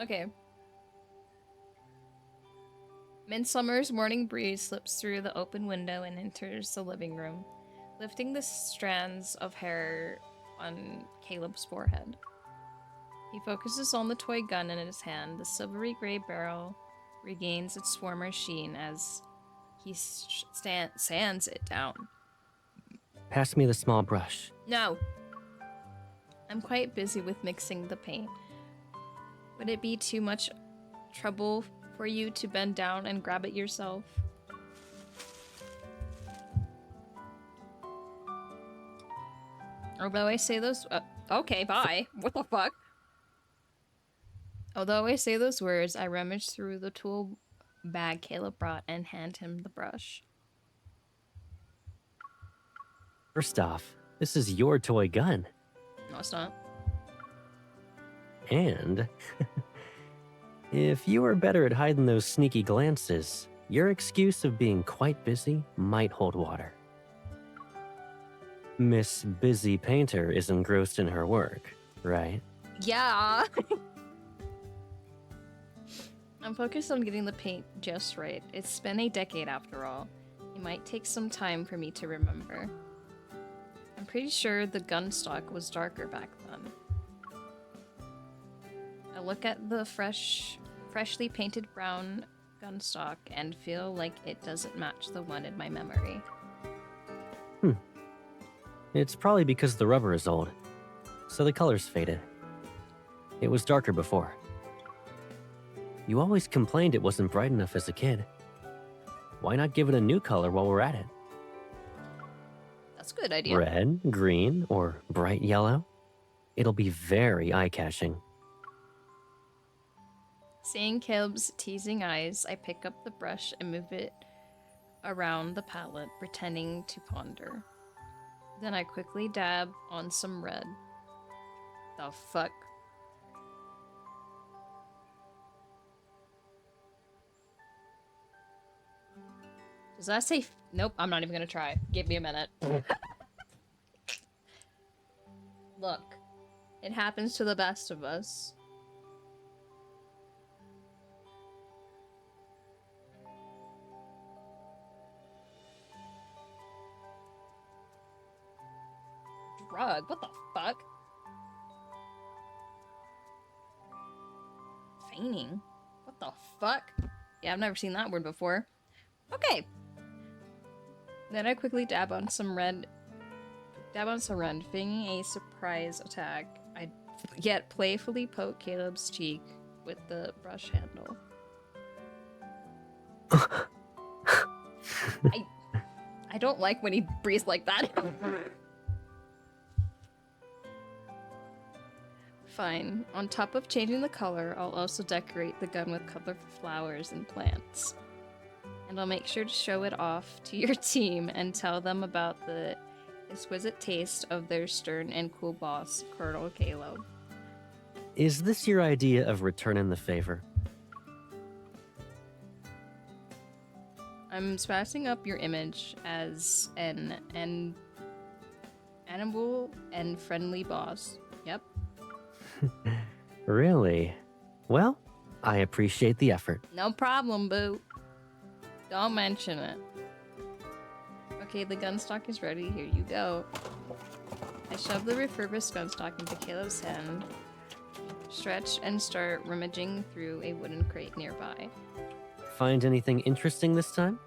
Okay. Midsummer's morning breeze slips through the open window and enters the living room, lifting the strands of hair on Caleb's forehead. He focuses on the toy gun in his hand. The silvery gray barrel regains its former sheen as he sands it down. Pass me the small brush. No. I'm quite busy with mixing the paint. Would it be too much trouble for you to bend down and grab it yourself? Although I say those... okay, bye. What the fuck? Although I say those words, I rummage through the tool bag Caleb brought and hand him the brush. First off, this is your toy gun. No, it's not. And if you were better at hiding those sneaky glances, your excuse of being quite busy might hold water. Miss Busy Painter is engrossed in her work, right? Yeah. I'm focused on getting the paint just right. It's been a decade after all. It might take some time for me to remember. I'm pretty sure the gun stock was darker back then. I look at the freshly painted brown gun stock and feel like it doesn't match the one in my memory. It's probably because the rubber is old, so the color's faded. It was darker before. You always complained it wasn't bright enough as a kid. Why not give it a new color while we're at it? That's a good idea. Red, green, or bright yellow? It'll be very eye-catching. Seeing Caleb's teasing eyes, I pick up the brush and move it around the palette, pretending to ponder. Then I quickly dab on some red. The fuck? Does that say... Nope, I'm not even gonna try. Give me a minute. Look, it happens to the best of us. Drug? What the fuck? Feigning? What the fuck? Yeah, I've never seen that word before. Okay. Then I quickly dab on some red, feigning a surprise attack. I yet playfully poke Caleb's cheek with the brush handle. I don't like when he breathes like that. Fine. On top of changing the color, I'll also decorate the gun with colorful flowers and plants. And I'll make sure to show it off to your team and tell them about the exquisite taste of their stern and cool boss, Colonel Caleb. Is this your idea of returning the favor? I'm spicing up your image as an animal and friendly boss. Yep. Really? Well, I appreciate the effort. No problem, boo. Don't mention it. Okay, the gun stock is ready. Here you go. I shove the refurbished gun stock into Caleb's hand, stretch, and start rummaging through a wooden crate nearby. Find anything interesting this time?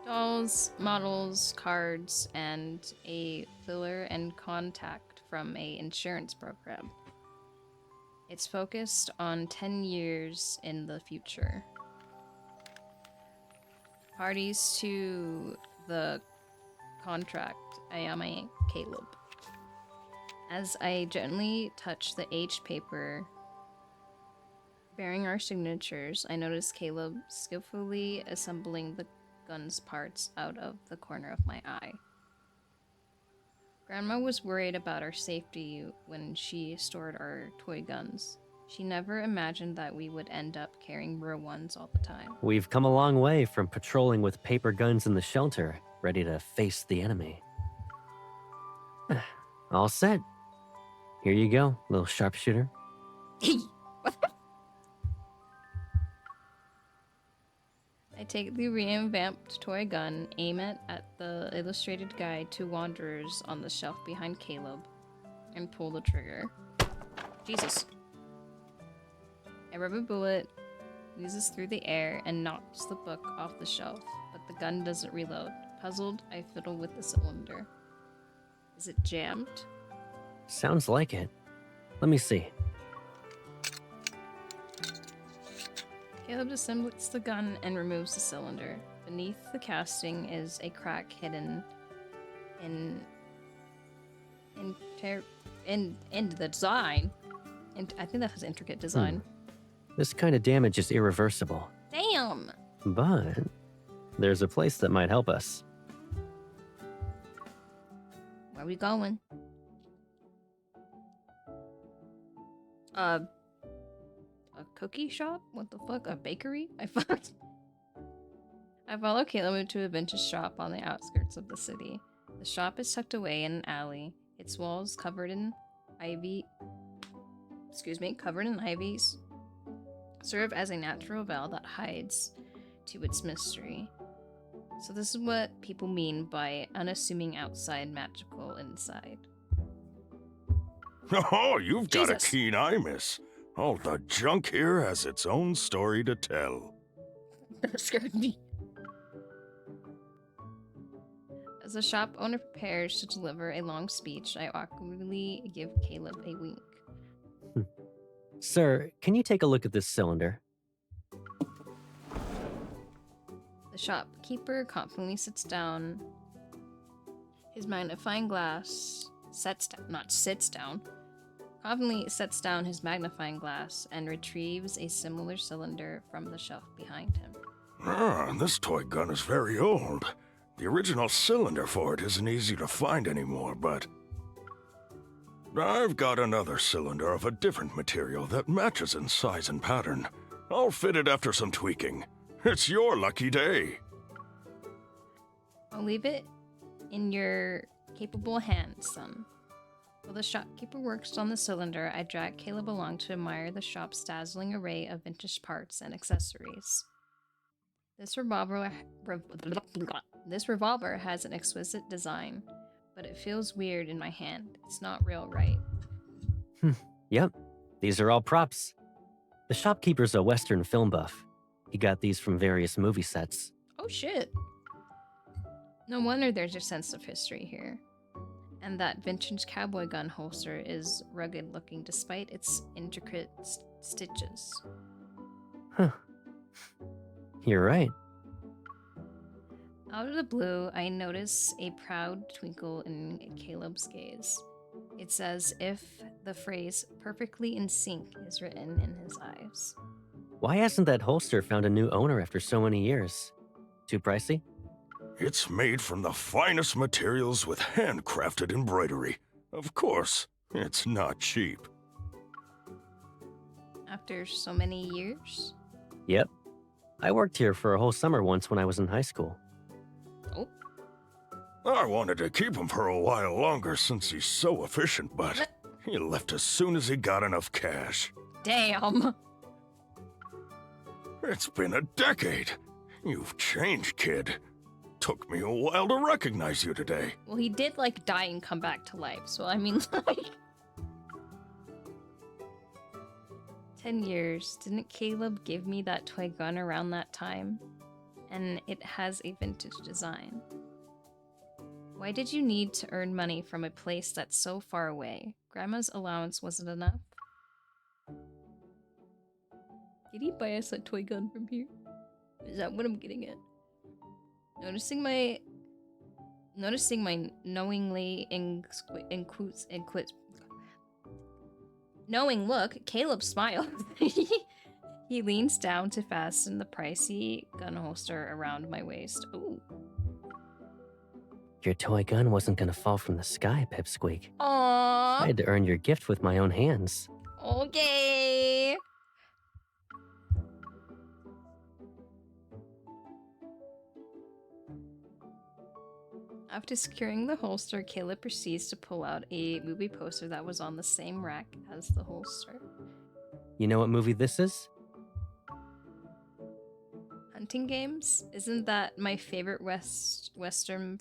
Dolls, models, cards, and a filler and contact from a insurance program. It's focused on 10 years in the future. Parties to the contract. I am a Caleb. As I gently touch the aged paper bearing our signatures, I notice Caleb skillfully assembling the gun's parts out of the corner of my eye. Grandma was worried about our safety when she stored our toy guns. She never imagined that we would end up carrying real ones all the time. We've come a long way from patrolling with paper guns in the shelter, ready to face the enemy. All set. Here you go, little sharpshooter. I take the revamped toy gun, aim it at the illustrated guide to wanderers on the shelf behind Caleb, and pull the trigger. Jesus. I rub a bullet, whizzes through the air, and knocks the book off the shelf, but the gun doesn't reload. Puzzled, I fiddle with the cylinder. Is it jammed? Sounds like it. Let me see. Caleb disassembles the gun and removes the cylinder. Beneath the casting is a crack hidden in the design. And I think that has intricate design. This kind of damage is irreversible. Damn! But there's a place that might help us. Where are we going? A cookie shop? What the fuck? A bakery? I follow Caleb into a vintage shop on the outskirts of the city. The shop is tucked away in an alley. Its walls covered in ivy. Covered in ivies, serve as a natural veil that hides to its mystery. So this is what people mean by unassuming outside, magical inside. Oh, you've got Jesus. a keen eye, miss. All the junk here has its own story to tell. That scared me. As the shop owner prepares to deliver a long speech, I awkwardly give Caleb a wink. Sir, can you take a look at this cylinder? The shopkeeper confidently sits down. His magnifying glass confidently sets down his magnifying glass and retrieves a similar cylinder from the shelf behind him. This toy gun is very old. The original cylinder for it isn't easy to find anymore, but I've got another cylinder of a different material that matches in size and pattern. I'll fit it after some tweaking. It's your lucky day. I'll leave it in your capable hands, son. While the shopkeeper works on the cylinder, I drag Caleb along to admire the shop's dazzling array of vintage parts and accessories. This revolver has an exquisite design, but it feels weird in my hand. It's not real, right? Yep, these are all props. The shopkeeper's a Western film buff. He got these from various movie sets. Oh shit. No wonder there's a sense of history here. And that vintage cowboy gun holster is rugged looking despite its intricate stitches. Huh. You're right. Out of the blue, I notice a proud twinkle in Caleb's gaze. It's as if the phrase perfectly in sync is written in his eyes. Why hasn't that holster found a new owner after so many years? Too pricey? It's made from the finest materials with handcrafted embroidery. Of course, it's not cheap. After so many years? Yep. I worked here for a whole summer once when I was in high school. Oh. I wanted to keep him for a while longer since he's so efficient, but he left as soon as he got enough cash. Damn. It's been a decade. You've changed, kid. Took me a while to recognize you today. Well, he did, like, die and come back to life, so I mean, like... 10 years. Didn't Caleb give me that toy gun around that time? And it has a vintage design. Why did you need to earn money from a place that's so far away? Grandma's allowance wasn't enough? Did he buy us a toy gun from here? Is that what I'm getting at? Noticing my knowingly knowing look, Caleb smiled. He leans down to fasten the pricey gun holster around my waist. Ooh. Your toy gun wasn't gonna fall from the sky, Pipsqueak. Aww. I had to earn your gift with my own hands. Okay. After securing the holster, Caleb proceeds to pull out a movie poster that was on the same rack as the holster. You know what movie this is? Hunting Games? Isn't that my favorite western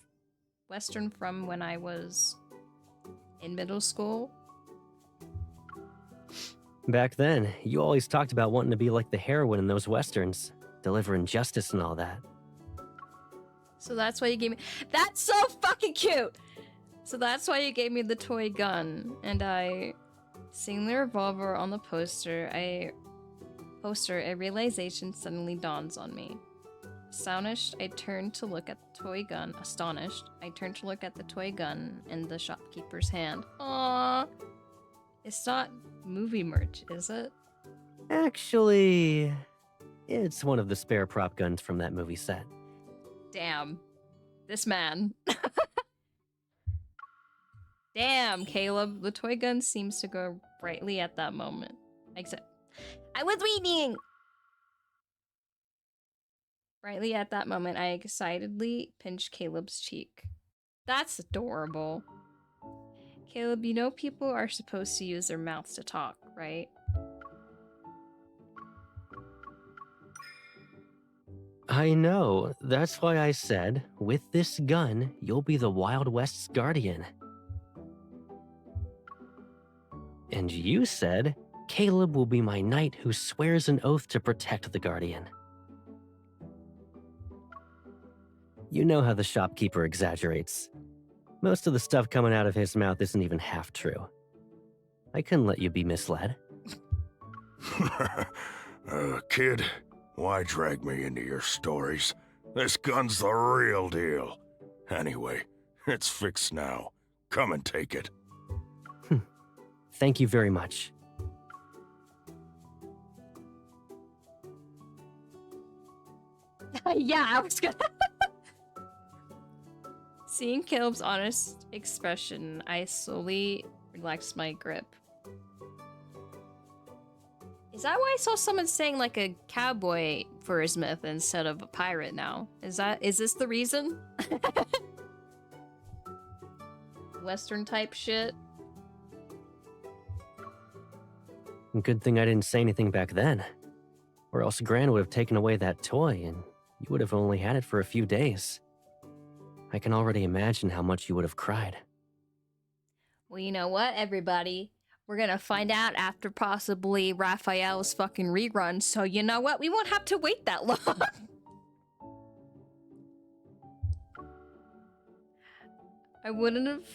from when I was in middle school? Back then, you always talked about wanting to be like the heroine in those westerns, delivering justice and all that. So that's why you gave me— That's so fucking cute! So that's why you gave me the toy gun, and seeing the revolver on the poster, a realization suddenly dawns on me. Astonished, I turned to look at the toy gun in the shopkeeper's hand. Aww. It's not movie merch, is it? Actually, it's one of the spare prop guns from that movie set. Damn. This man. Damn, Caleb. The toy gun seems to go brightly at that moment. Except, I was reading! Brightly at that moment, I excitedly pinched Caleb's cheek. That's adorable. Caleb, you know people are supposed to use their mouths to talk, right? I know. That's why I said, with this gun, you'll be the Wild West's guardian. And you said, Caleb will be my knight who swears an oath to protect the guardian. You know how the shopkeeper exaggerates. Most of the stuff coming out of his mouth isn't even half true. I couldn't let you be misled. Kid, why drag me into your stories? This gun's the real deal. Anyway, it's fixed now. Come and take it. Thank you very much. Yeah, I was gonna. Seeing Caleb's honest expression, I slowly relaxed my grip. Is that why I saw someone saying like a cowboy for his myth instead of a pirate now? Is this the reason? Western type shit? Good thing I didn't say anything back then. Or else Gran would have taken away that toy and you would have only had it for a few days. I can already imagine how much you would have cried. Well, you know what, everybody? We're gonna find out after possibly Raphael's fucking rerun, so you know what? We won't have to wait that long. I wouldn't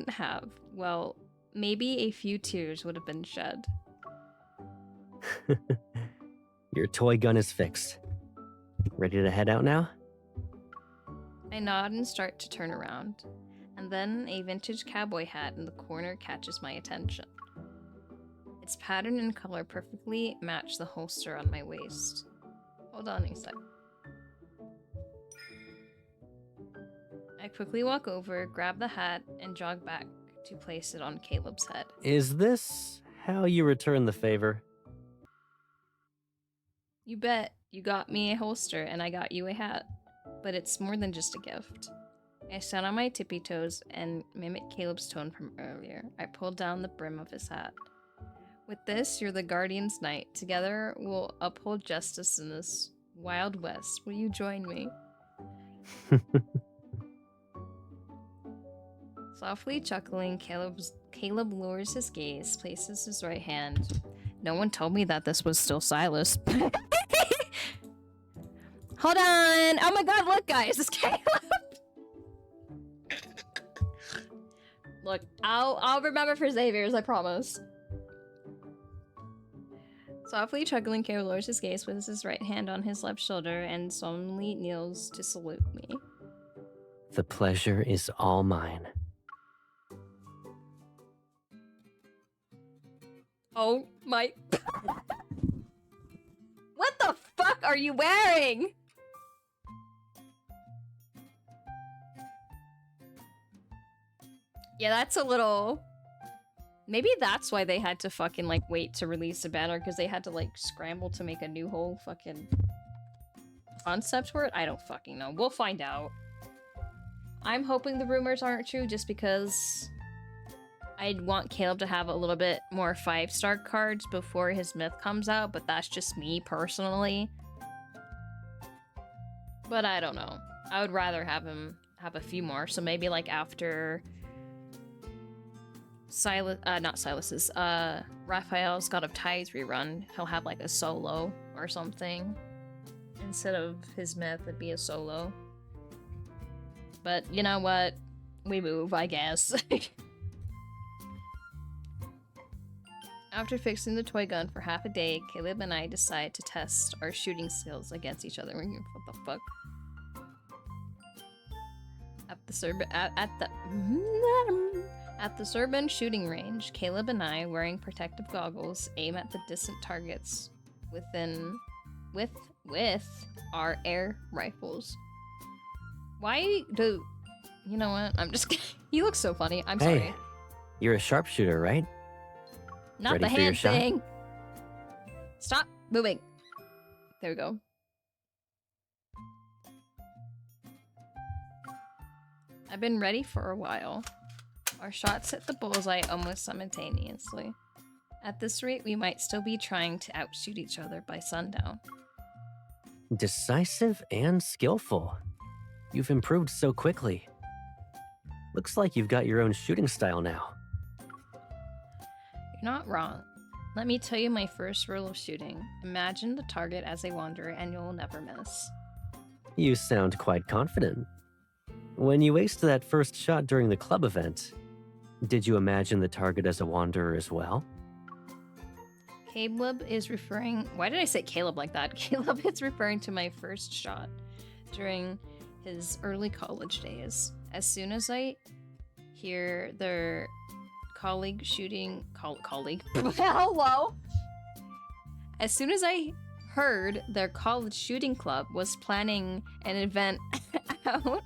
have, well, maybe a few tears would have been shed. Your toy gun is fixed. Ready to head out now? I nod and start to turn around, and then a vintage cowboy hat in the corner catches my attention. Its pattern and color perfectly match the holster on my waist. Hold on a sec. I quickly walk over, grab the hat, and jog back to place it on Caleb's head. Is this how you return the favor? You bet. You got me a holster, and I got you a hat. But it's more than just a gift. I stand on my tippy toes and mimic Caleb's tone from earlier. I pull down the brim of his hat. With this, you're the Guardian's Knight. Together, we'll uphold justice in this Wild West. Will you join me? Softly chuckling, Caleb lowers his gaze, places his right hand. No one told me that this was still Silas. Hold on! Oh my god, look guys, it's Caleb! Look, I'll remember for Xavier's, I promise. Softly chuckling, Caleb lowers his gaze, puts his right hand on his left shoulder, and solemnly kneels to salute me. The pleasure is all mine. Oh my... What the fuck are you wearing? Yeah, that's a little... Maybe that's why they had to fucking, like, wait to release the banner, because they had to, like, scramble to make a new whole fucking concept for it? I don't fucking know. We'll find out. I'm hoping the rumors aren't true just because I'd want Caleb to have a little bit more 5-star cards before his myth comes out, but that's just me personally. But I don't know. I would rather have him have a few more, so maybe like after Raphael's God of Tides rerun, he'll have like a solo or something. Instead of his myth, it'd be a solo. But you know what? We move, I guess. After fixing the toy gun for half a day, Caleb and I decide to test our shooting skills against each other. What the fuck? At the Serban shooting range, Caleb and I, wearing protective goggles, aim at the distant targets with our air rifles. Why do... You know what? I'm just... He looks so funny. I'm sorry. Hey, you're a sharpshooter, right? Not Ready the for your hand shot? thing. Stop moving. There we go. I've been ready for a while. Our shots hit the bullseye almost simultaneously. At this rate, we might still be trying to outshoot each other by sundown. Decisive and skillful. You've improved so quickly. Looks like you've got your own shooting style now. You're not wrong. Let me tell you my first rule of shooting. Imagine the target as a wanderer and you'll never miss. You sound quite confident. When you aced that first shot during the club event, did you imagine the target as a wanderer as well? Caleb is referring... Why did I say Caleb like that? Caleb is referring to my first shot during his early college days. As soon as I hear their colleague shooting... colleague? Hello? As soon as I heard their college shooting club was planning an event out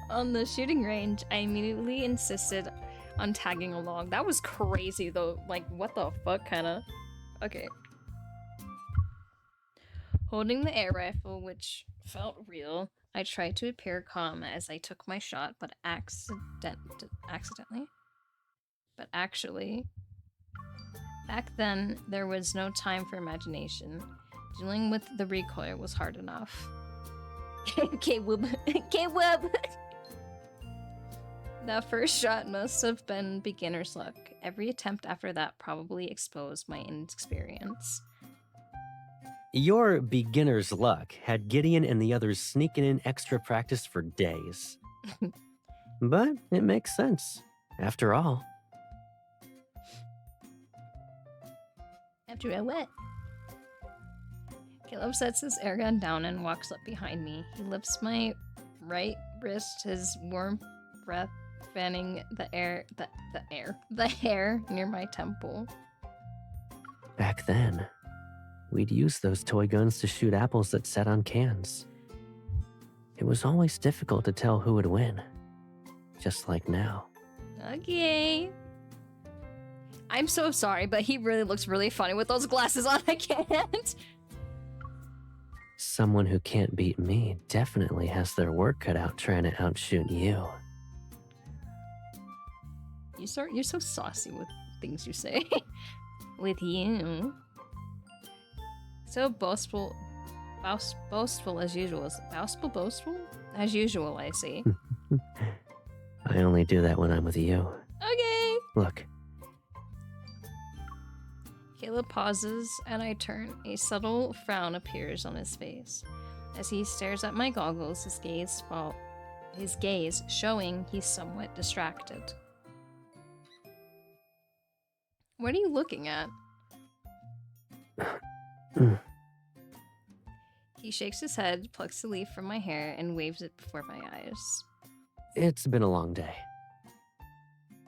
on the shooting range, I immediately insisted on tagging along. That was crazy though. Like, what the fuck, kinda? Okay. Holding the air rifle, which felt real, I tried to appear calm as I took my shot, but actually, back then, there was no time for imagination. Dealing with the recoil was hard enough. K-whoop. K-whoop! That first shot must have been beginner's luck. Every attempt after that probably exposed my inexperience. Your beginner's luck had Gideon and the others sneaking in extra practice for days. But it makes sense, after all. After what? Caleb sets his airgun down and walks up behind me. He lifts my right wrist, his warm breath fanning the hair near my temple. Back then, we'd use those toy guns to shoot apples that sat on cans. It was always difficult to tell who would win, just like now. Okay. I'm so sorry, but he really looks really funny with those glasses on. I can't. Someone who can't beat me definitely has their work cut out trying to outshoot you. You're so saucy with things you say. With you. So boastful as usual. Boastful? As usual, I see. I only do that when I'm with you. Okay. Look. Caleb pauses, and I turn. A subtle frown appears on his face. As he stares at my goggles, his gaze showing he's somewhat distracted. What are you looking at? He shakes his head, plucks a leaf from my hair, and waves it before my eyes. It's been a long day.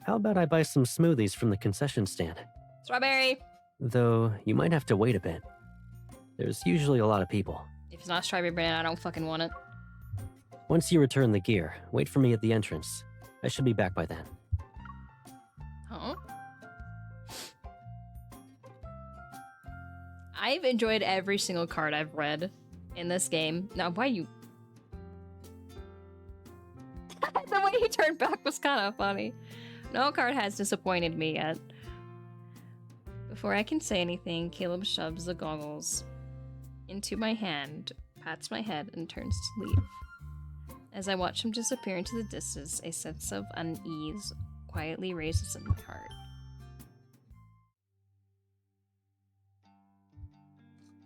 How about I buy some smoothies from the concession stand? Strawberry! Though, you might have to wait a bit. There's usually a lot of people. If it's not strawberry banana, I don't fucking want it. Once you return the gear, wait for me at the entrance. I should be back by then. Huh? I've enjoyed every single card I've read in this game. Now, why you... The way he turned back was kind of funny. No card has disappointed me yet. Before I can say anything, Caleb shoves the goggles into my hand, pats my head, and turns to leave. As I watch him disappear into the distance, a sense of unease quietly raises in my heart.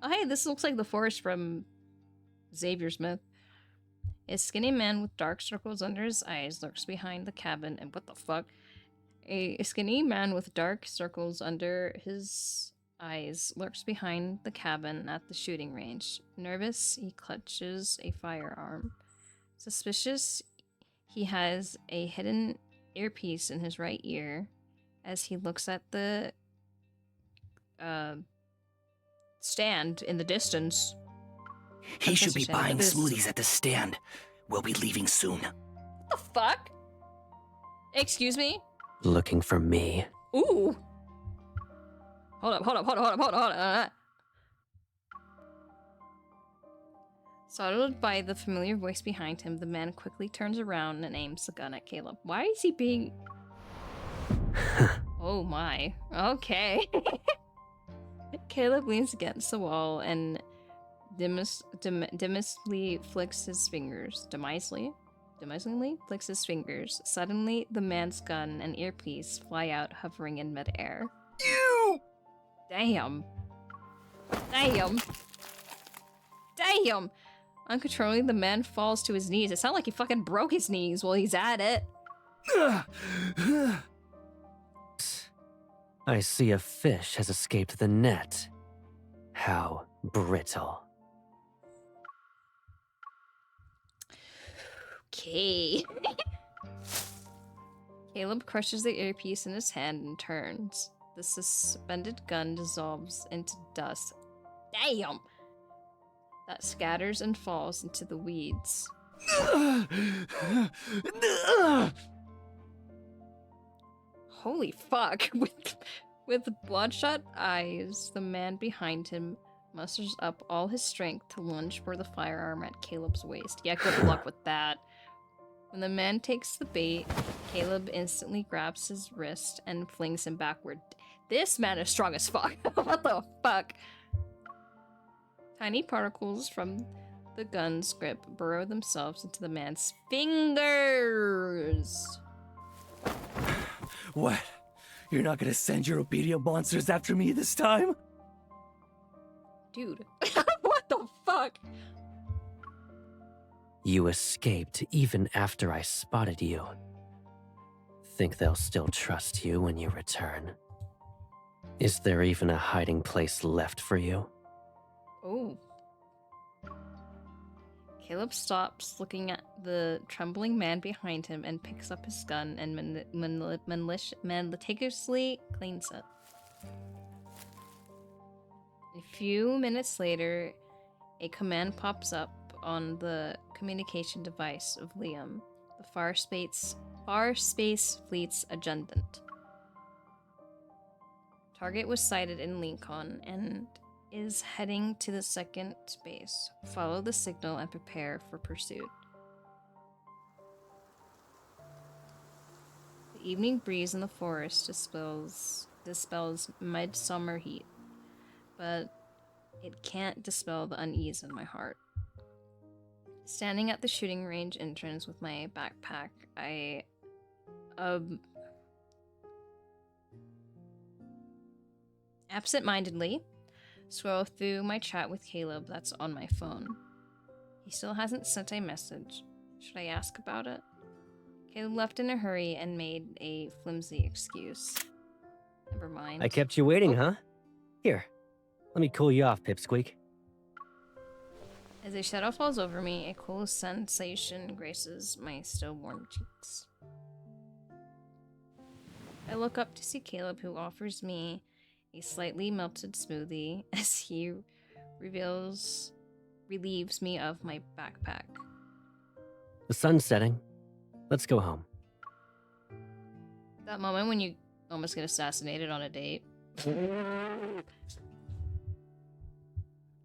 Oh, hey, this looks like the forest from Xavier Smith. A skinny man with dark circles under his eyes lurks behind the cabin, and what the fuck? A skinny man with dark circles under his eyes lurks behind the cabin at the shooting range. Nervous, he clutches a firearm. Suspicious, he has a hidden earpiece in his right ear as he looks at the stand in the distance. He should be buying smoothies at the stand. We'll be leaving soon. What the fuck? Excuse me? Looking for me. Ooh. Hold up. Startled by the familiar voice behind him, the man quickly turns around and aims the gun at Caleb. Why is he being... Oh my. Okay. Caleb leans against the wall and demisely flicks his fingers. Demisingly flicks his fingers. Suddenly, the man's gun and earpiece fly out, hovering in midair. You! Damn. Uncontrollably, the man falls to his knees. It sounds like he fucking broke his knees while he's at it. I see a fish has escaped the net. How brittle. Okay. Caleb crushes the earpiece in his hand and turns. The suspended gun dissolves into dust. Damn! That scatters and falls into the weeds. Holy fuck. With bloodshot eyes, the man behind him musters up all his strength to lunge for the firearm at Caleb's waist. Yeah, good luck with that. When the man takes the bait, Caleb instantly grabs his wrist and flings him backward. This man is strong as fuck. What the fuck? Tiny particles from the gun's grip burrow themselves into the man's fingers. What? You're not gonna send your obedient monsters after me this time? Dude. What the fuck? You escaped even after I spotted you. Think they'll still trust you when you return? Is there even a hiding place left for you? Oh. Caleb stops looking at the trembling man behind him and picks up his gun and meticulously cleans it. A few minutes later, a command pops up on the communication device of Liam, the Far Space Fleet's adjutant. Target was sighted in Lincoln and is heading to the second base. Follow the signal and prepare for pursuit. The evening breeze in the forest dispels midsummer heat, but it can't dispel the unease in my heart. Standing at the shooting range entrance with my backpack, I absent-mindedly scroll through my chat with Caleb that's on my phone. He still hasn't sent a message. Should I ask about it? Caleb left in a hurry and made a flimsy excuse. Never mind. I kept you waiting, huh? Here, let me cool you off, Pipsqueak. As a shadow falls over me, a cool sensation graces my still warm cheeks. I look up to see Caleb, who offers me a slightly melted smoothie as he relieves me of my backpack. The sun's setting. Let's go home. That moment when you almost get assassinated on a date.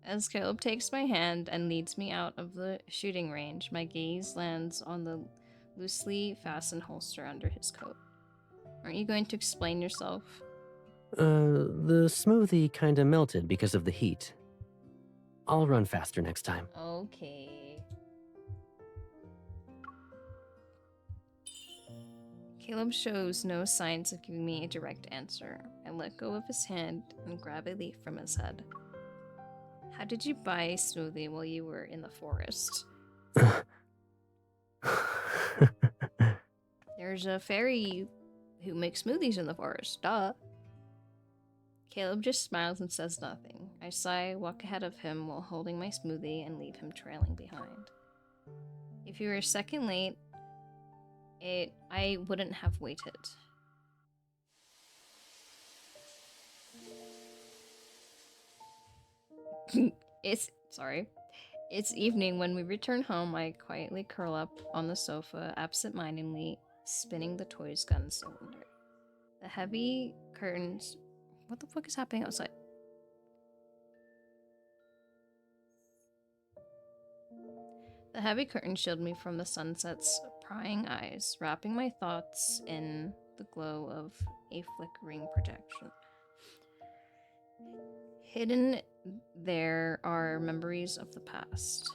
As Caleb takes my hand and leads me out of the shooting range, my gaze lands on the loosely fastened holster under his coat. Aren't you going to explain yourself? The smoothie kinda melted because of the heat. I'll run faster next time. Okay. Caleb shows no signs of giving me a direct answer. I let go of his hand and grab a leaf from his head. How did you buy a smoothie while you were in the forest? There's a fairy who makes smoothies in the forest, duh. Caleb just smiles and says nothing. I sigh, walk ahead of him while holding my smoothie, and leave him trailing behind. If you were a second late, I wouldn't have waited. It's evening when we return home. I quietly curl up on the sofa, absent-mindedly spinning the toy's gun cylinder. The heavy curtains... What the fuck is happening outside? The heavy curtain shielded me from the sunset's prying eyes, wrapping my thoughts in the glow of a flickering projection. Hidden there are memories of the past.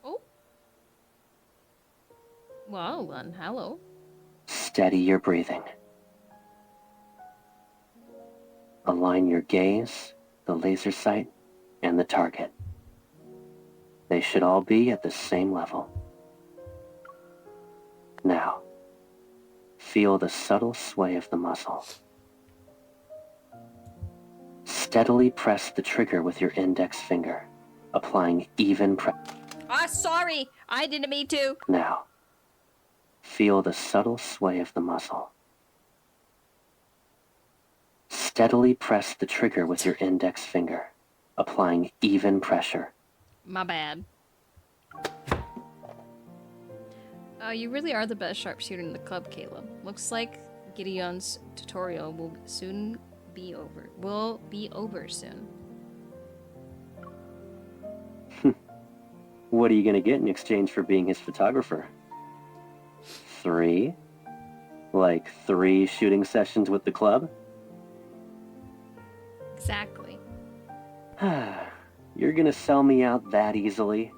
Oh. Well then, hello. Steady your breathing. Align your gaze, the laser sight, and the target. They should all be at the same level. Now, feel the subtle sway of the muzzle. Steadily press the trigger with your index finger, applying even pressure. Sorry! I didn't mean to! Now, feel the subtle sway of the muzzle. Steadily press the trigger with your index finger, applying even pressure. My bad. You really are the best sharpshooter in the club, Caleb. Looks like Gideon's tutorial will soon be over. Will be over soon. What are you gonna get in exchange for being his photographer? 3? Like 3 shooting sessions with the club? Exactly. You're gonna sell me out that easily?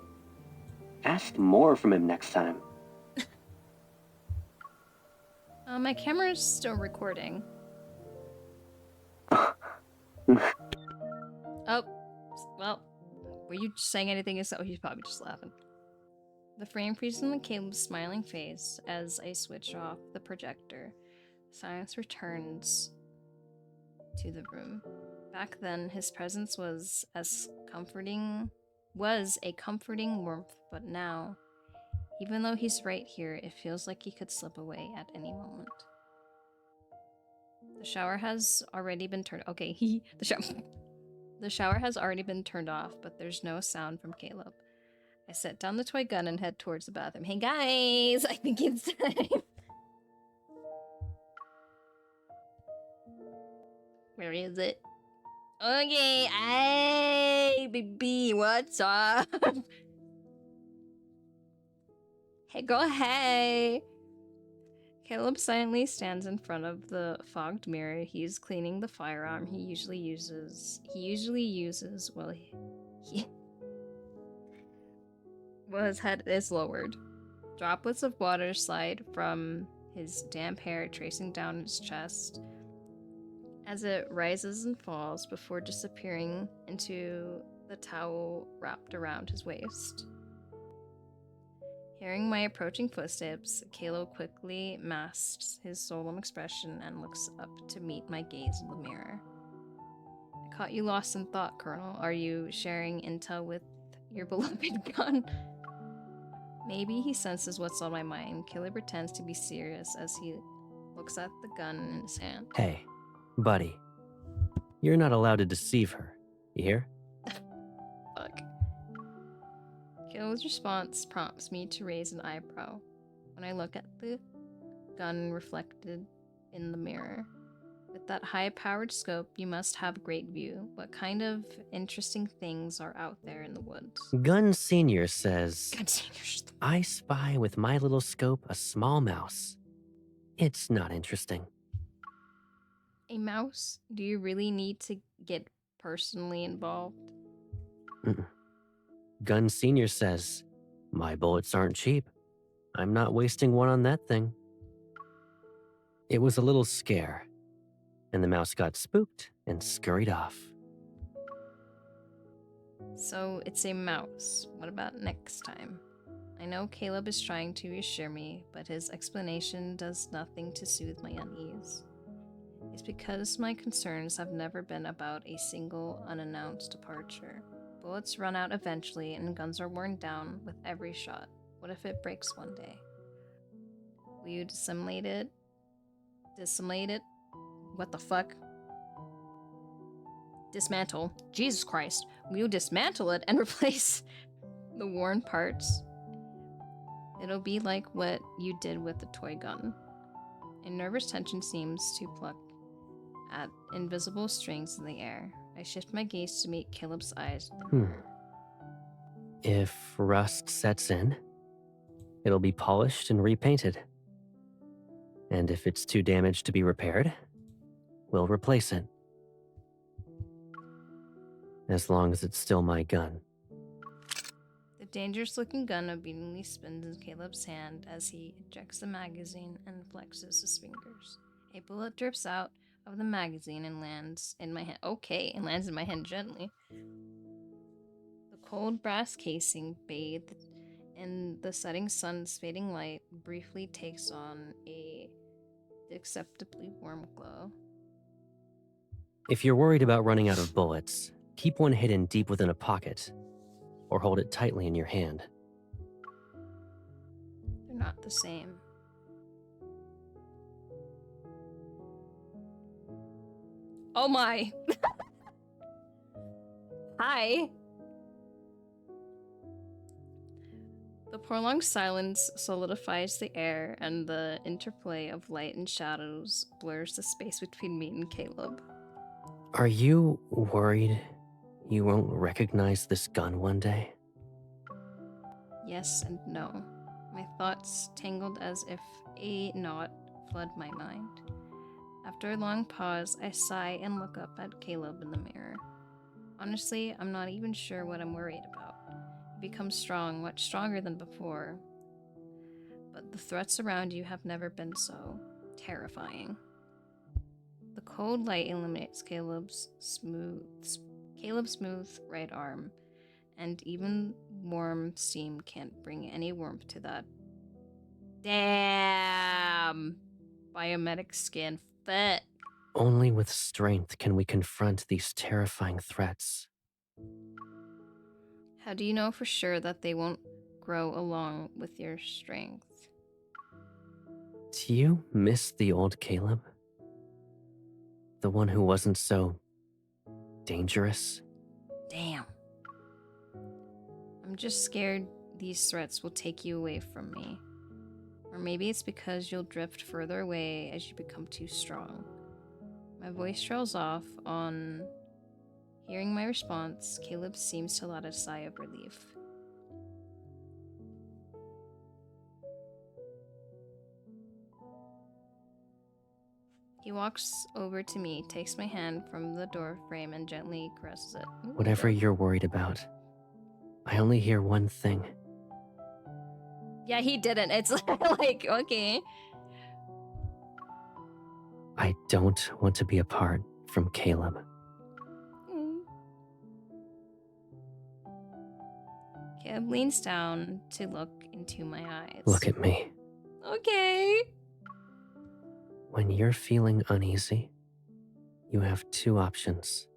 Ask more from him next time. My camera's still recording. Oh, well, were you saying anything? Oh, he's probably just laughing. The frame freezes on Caleb's smiling face as I switch off the projector. Silence returns to the room. Back then, his presence was a comforting warmth, but now, even though he's right here, it feels like he could slip away at any moment. The shower has already been turned. Okay, the shower has already been turned off, but there's no sound from Caleb. I set down the toy gun and head towards the bathroom. Hey guys, I think it's time. Where is it? Okay, hey, baby, what's up? Hey, go hey. Caleb silently stands in front of the fogged mirror. He's cleaning the firearm he usually uses while his head is lowered. Droplets of water slide from his damp hair, tracing down his chest as it rises and falls before disappearing into the towel wrapped around his waist. Hearing my approaching footsteps, Caleb quickly masks his solemn expression and looks up to meet my gaze in the mirror. I caught you lost in thought, Colonel. Are you sharing intel with your beloved gun? Maybe he senses what's on my mind. Caleb pretends to be serious as he looks at the gun in his hand. Hey, buddy. You're not allowed to deceive her. You hear? Fuck. Caleb's response prompts me to raise an eyebrow when I look at the gun reflected in the mirror. With that high-powered scope, you must have great view. What kind of interesting things are out there in the woods? Gun Senior says, God, seniors. I spy with my little scope a small mouse It's not interesting. A mouse? Do you really need to get personally involved? Mm-mm. Gun Senior says, my bullets aren't cheap. I'm not wasting one on that thing. It was a little scare, and the mouse got spooked and scurried off. So it's a mouse. What about next time? I know Caleb is trying to reassure me, but his explanation does nothing to soothe my unease. It's because my concerns have never been about a single unannounced departure. Bullets run out eventually, and guns are worn down with every shot. What if it breaks one day? Will you disseminate it? Disseminate it? What the fuck? Dismantle. Jesus Christ. Will you dismantle it and replace the worn parts? It'll be like what you did with the toy gun. A nervous tension seems to pluck at invisible strings in the air. I shift my gaze to meet Caleb's eyes. If rust sets in, it'll be polished and repainted. And if it's too damaged to be repaired, we'll replace it. As long as it's still my gun. The dangerous-looking gun obediently spins in Caleb's hand as he ejects the magazine and flexes his fingers. A bullet drips out of the magazine and lands in my hand. Okay, and lands in my hand gently. The cold brass casing, bathed in the setting sun's fading light, briefly takes on a deceptively warm glow. If you're worried about running out of bullets, keep one hidden deep within a pocket, or hold it tightly in your hand. They're not the same. Oh my! Hi! The prolonged silence solidifies the air, and the interplay of light and shadows blurs the space between me and Caleb. Are you worried you won't recognize this gun one day? Yes and no. My thoughts tangled as if a knot flood my mind. After a long pause, I sigh and look up at Caleb in the mirror. Honestly, I'm not even sure what I'm worried about. You become strong, much stronger than before. But the threats around you have never been so terrifying. The cold light illuminates Caleb's smooth right arm, and even warm steam can't bring any warmth to that. Damn! Biomedic skin fit. Only with strength can we confront these terrifying threats. How do you know for sure that they won't grow along with your strength? Do you miss the old Caleb? The one who wasn't so dangerous? Damn. I'm just scared these threats will take you away from me. Or maybe it's because you'll drift further away as you become too strong. My voice trails off. On hearing my response, Caleb seems to let a sigh of relief. He walks over to me, takes my hand from the door frame, and gently caresses it. Ooh, Whatever okay. you're worried about, I only hear one thing. Yeah, he didn't. It's like, okay. I don't want to be apart from Caleb. Caleb leans down to look into my eyes. Look at me. Okay. When you're feeling uneasy, you have two options.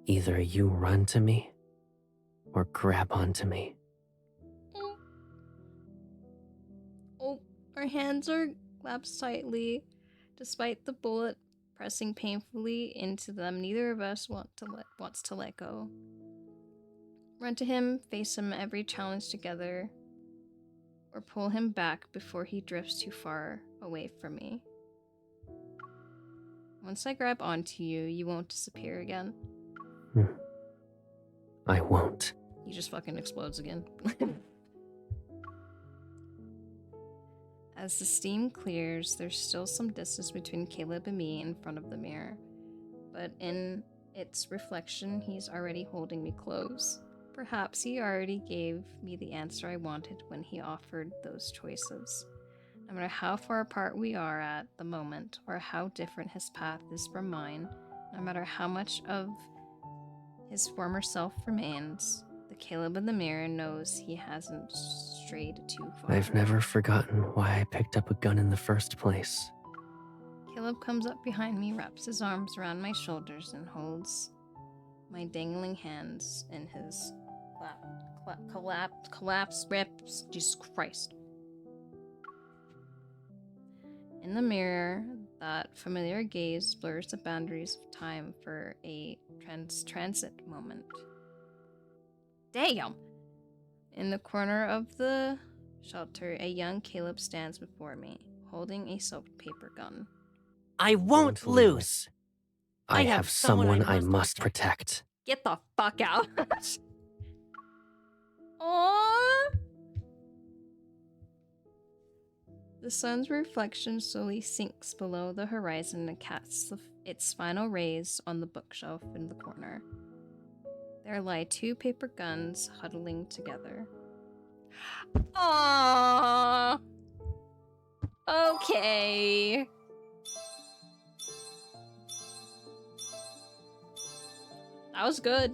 Either you run to me, or grab onto me. Oh, our hands are clasped tightly. Despite the bullet pressing painfully into them, neither of us wants to let go. Run to him, face him every challenge together, or pull him back before he drifts too far away from me. Once I grab onto you, you won't disappear again. I won't. He just fucking explodes again. As the steam clears, there's still some distance between Caleb and me in front of the mirror, but in its reflection, he's already holding me close. Perhaps he already gave me the answer I wanted when he offered those choices. No matter how far apart we are at the moment, or how different his path is from mine, no matter how much of his former self remains, the Caleb in the mirror knows he hasn't strayed too far. I've never forgotten why I picked up a gun in the first place. Caleb comes up behind me, wraps his arms around my shoulders, and holds my dangling hands in his collapsed ribs. Jesus Christ. In the mirror, that familiar gaze blurs the boundaries of time for a transit moment. Damn! In the corner of the shelter, a young Caleb stands before me, holding a soaked paper gun. I won't lose. I have someone I must protect. Get the fuck out. Aww. The sun's reflection slowly sinks below the horizon and casts its final rays on the bookshelf in the corner. There lie 2 paper guns huddling together. Aww. Okay. That was good.